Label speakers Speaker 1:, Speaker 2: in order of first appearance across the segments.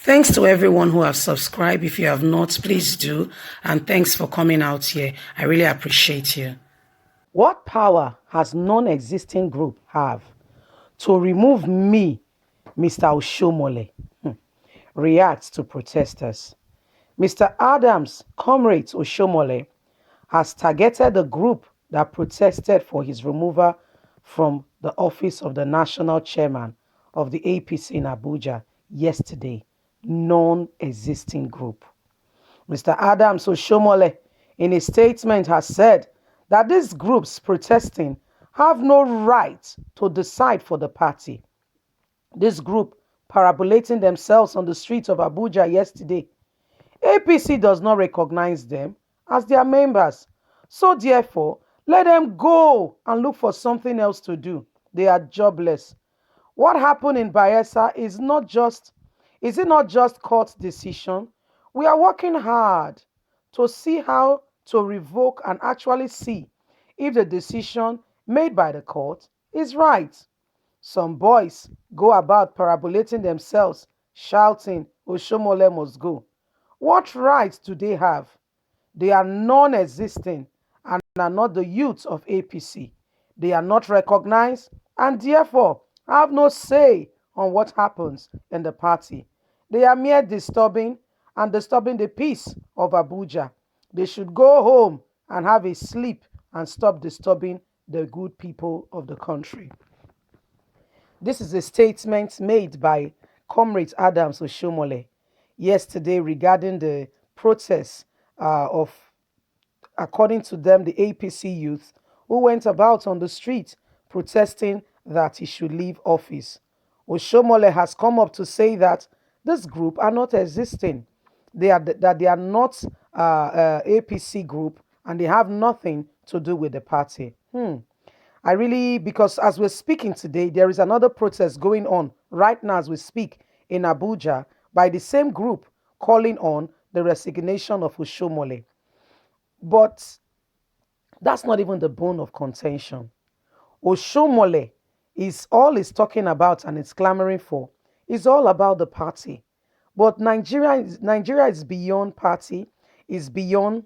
Speaker 1: Thanks to everyone who have subscribed. If you have not, please do. And thanks for coming out here. I really appreciate you. What power has non-existing group have to remove me, Mr. Oshiomhole? Reacts to protesters. Mr. Adams, comrade Oshiomhole, has targeted the group that protested for his removal from the office of the national chairman of the APC in Abuja yesterday. Non-existing group. Mr. Adams Oshiomhole, in a statement, has said that these groups protesting have no right to decide for the party. This group parabolating themselves on the streets of Abuja yesterday. APC does not recognize them as their members. So therefore, let them go and look for something else to do. They are jobless. What happened in Bayelsa is it not just court decision? We are working hard to see how to revoke and actually see if the decision made by the court is right. Some boys go about parabolating themselves, shouting, Oshiomhole must go. What rights do they have? They are non-existing and are not the youth of APC. They are not recognized and therefore have no say on what happens in the party. They are mere disturbing the peace of Abuja. They should go home and have a sleep and stop disturbing the good people of the country. This is a statement made by Comrade Adams Oshiomhole yesterday regarding the protests of, according to them, the APC youth who went about on the street protesting that he should leave office. Oshiomhole has come up to say that this group are not existing. They are not APC group and they have nothing to do with the party. Because as we're speaking today, there is another protest going on right now as we speak in Abuja by the same group calling on the resignation of Oshiomhole. But that's not even the bone of contention. Oshiomhole is all he's talking about and is clamoring for is all about the party. But Nigeria is beyond party, is beyond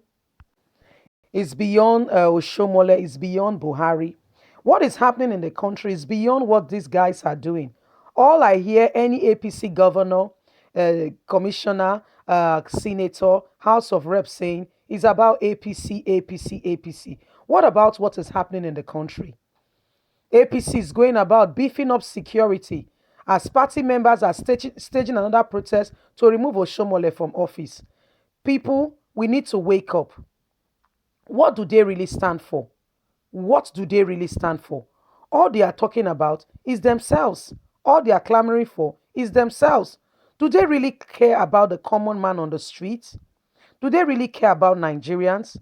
Speaker 1: Oshiomhole, is beyond Buhari. What is happening in the country is beyond what these guys are doing. All I hear any APC governor, commissioner, senator, House of Reps saying is about APC, APC, APC. What about what is happening in the country? APC is going about beefing up security as party members are staging another protest to remove Oshiomhole from office. People, we need to wake up. What do they really stand for? What do they really stand for? All they are talking about is themselves. All they are clamoring for is themselves. Do they really care about the common man on the street? Do they really care about Nigerians?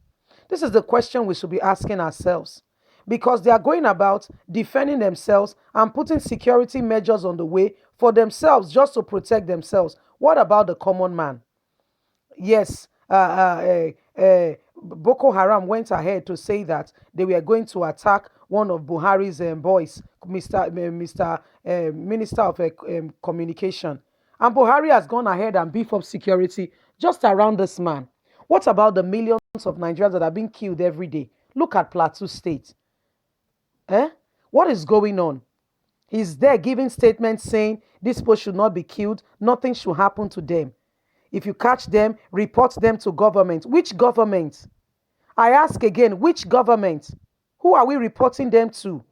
Speaker 1: This is the question we should be asking ourselves. Because they are going about defending themselves and putting security measures on the way for themselves just to protect themselves. What about the common man? Yes, Boko Haram went ahead to say that they were going to attack one of Buhari's boys, Mr. Minister of Communication. And Buhari has gone ahead and beef up security just around this man. What about the millions of Nigerians that are being killed every day? Look at Plateau State. What is going on? He's there giving statements saying these people should not be killed, nothing should happen to them. If you catch them, report them to government. Which government? I ask again, which government? Who are we reporting them to?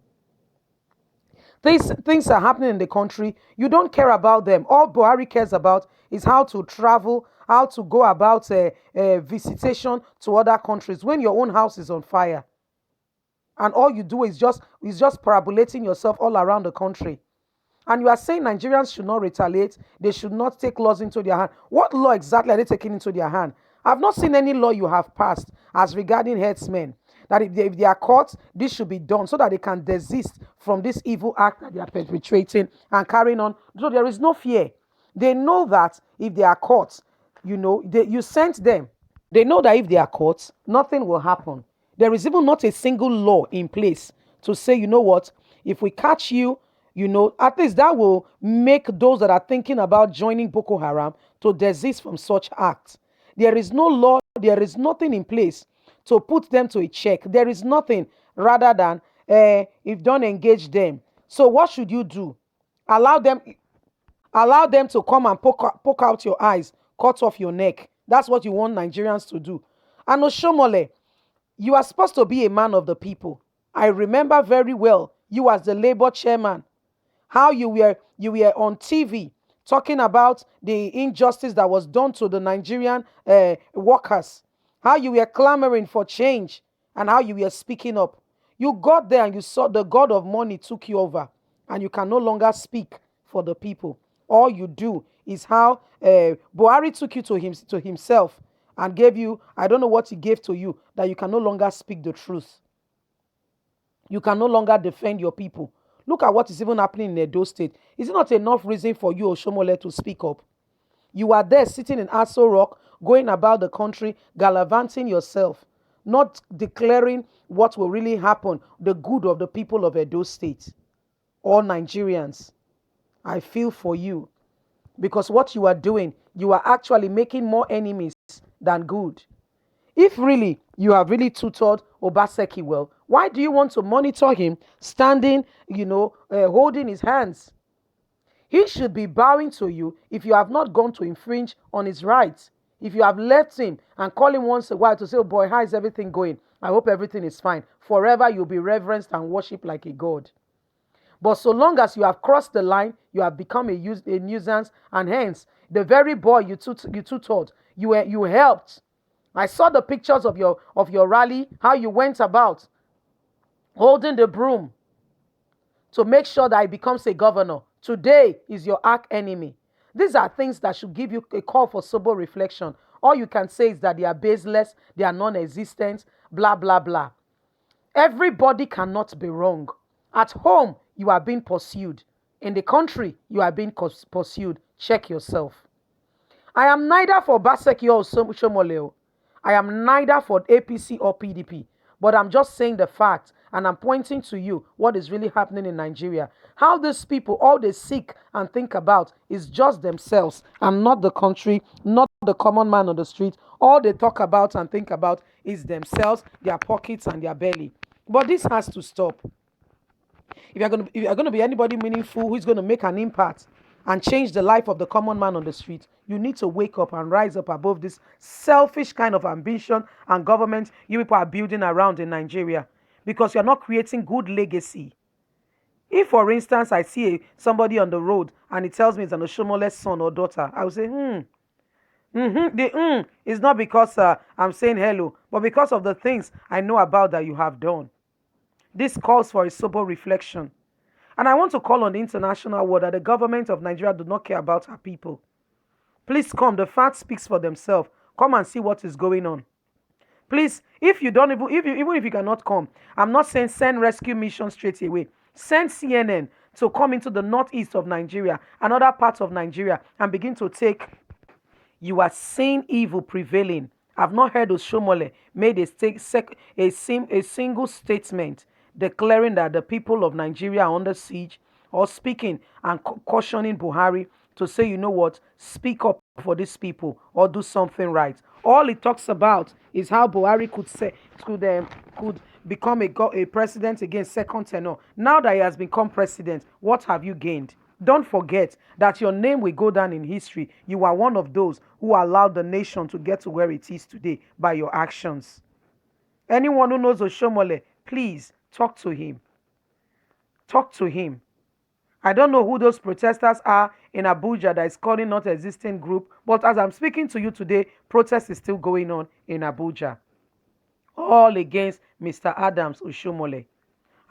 Speaker 1: Things are happening in the country. You don't care about them. All Buhari cares about is how to travel, how to go about a visitation to other countries when your own house is on fire. And all you do is just parabolating yourself all around the country. And you are saying Nigerians should not retaliate. They should not take laws into their hand. What law exactly are they taking into their hand? I've not seen any law you have passed as regarding herdsmen. That if they are caught, this should be done so that they can desist from this evil act that they are perpetrating and carrying on. So there is no fear. They know that if they are caught, you sent them. They know that if they are caught, nothing will happen. There is even not a single law in place to say, you know what, if we catch you, At least that will make those that are thinking about joining Boko Haram to desist from such acts. There is no law, there is nothing in place to put them to a check. There is nothing rather than if don't engage them. So what should you do? Allow them to come and poke out your eyes, cut off your neck. That's what you want Nigerians to do. And Oshomole, you are supposed to be a man of the people. I remember very well you as the Labour chairman, how you were on TV talking about the injustice that was done to the Nigerian workers, how you were clamoring for change, and how you were speaking up. You got there and you saw the god of money took you over, and you can no longer speak for the people. All you do is how Buhari took you to himself and gave you, I don't know what he gave to you, that you can no longer speak the truth. You can no longer defend your people. Look at what is even happening in Edo State. Is it not enough reason for you, Oshomole, to speak up? You are there sitting in Aso Rock, going about the country, gallivanting yourself, not declaring what will really happen, the good of the people of Edo State or Nigerians. I feel for you, because what you are doing, you are actually making more enemies than good. If really you have really tutored Obaseki well, why do you want to monitor him standing, holding his hands? He should be bowing to you if you have not gone to infringe on his rights. If you have left him and call him once a while to say, oh boy, how is everything going? I hope everything is fine. Forever you'll be reverenced and worshipped like a god. But so long as you have crossed the line, you have become a nuisance, and hence the very boy you tutored, you helped. I saw the pictures of your rally, how you went about holding the broom to make sure that he becomes a governor. Today is your arch enemy. These are things that should give you a call for sober reflection. All you can say is that they are baseless, they are non-existent, blah, blah, blah. Everybody cannot be wrong. At home, you are being pursued. In the country, you are being pursued. Check yourself. I am neither for Baseki or Shomoleo. I am neither for APC or PDP. But I'm just saying the fact, and I'm pointing to you what is really happening in Nigeria. How these people, all they seek and think about is just themselves and not the country, not the common man on the street. All they talk about and think about is themselves, their pockets, and their belly. But this has to stop. If you're going to be anybody meaningful who's going to make an impact and change the life of the common man on the street, you need to wake up and rise up above this selfish kind of ambition and government you people are building around in Nigeria, because you're not creating good legacy. If, for instance, I see somebody on the road and it tells me it's an Oshomole's son or daughter, I will say, The is not because I'm saying hello, but because of the things I know about that you have done. This calls for a sober reflection. And I want to call on the international world that the government of Nigeria do not care about our people. Please come. The fact speaks for themselves. Come and see what is going on. Please, if you don't even if you cannot come, I'm not saying send rescue mission straight away. Send CNN to come into the northeast of Nigeria and other parts of Nigeria and begin to take. You are seeing evil prevailing. I've not heard Oshomole made a single statement declaring that the people of Nigeria are under siege, or speaking and cautioning Buhari to say, you know what, speak up for these people or do something right. All he talks about is how Buhari could become a president again, second tenure. Now that he has become president, what have you gained? Don't forget that your name will go down in history. You are one of those who allowed the nation to get to where it is today by your actions. Anyone who knows Oshomole, please talk to him. Talk to him. I don't know who those protesters are in Abuja that is calling not existing group, but as I'm speaking to you today, protest is still going on in Abuja. All against Mr. Adams Oshomole.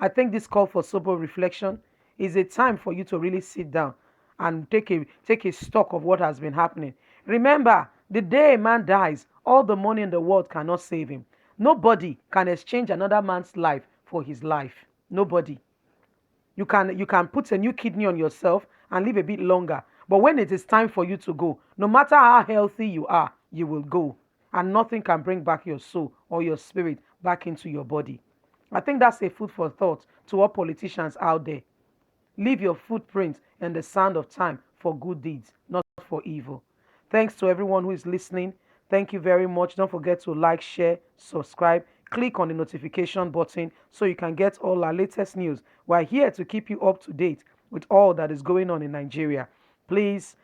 Speaker 1: I think this call for sober reflection is a time for you to really sit down and take a stock of what has been happening. Remember, the day a man dies, all the money in the world cannot save him. Nobody can exchange another man's life for his life. Nobody. You can put a new kidney on yourself and live a bit longer. But when it is time for you to go, no matter how healthy you are, you will go. And nothing can bring back your soul or your spirit back into your body. I think that's a food for thought to all politicians out there. Leave your footprint in the sand of time for good deeds, not for evil. Thanks to everyone who is listening. Thank you very much. Don't forget to like, share, subscribe. Click on the notification button so you can get all our latest news. We're here to keep you up to date with all that is going on in Nigeria. Please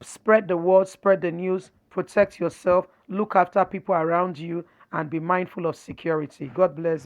Speaker 1: spread the word, spread the news, protect yourself, look after people around you, and be mindful of security. God bless.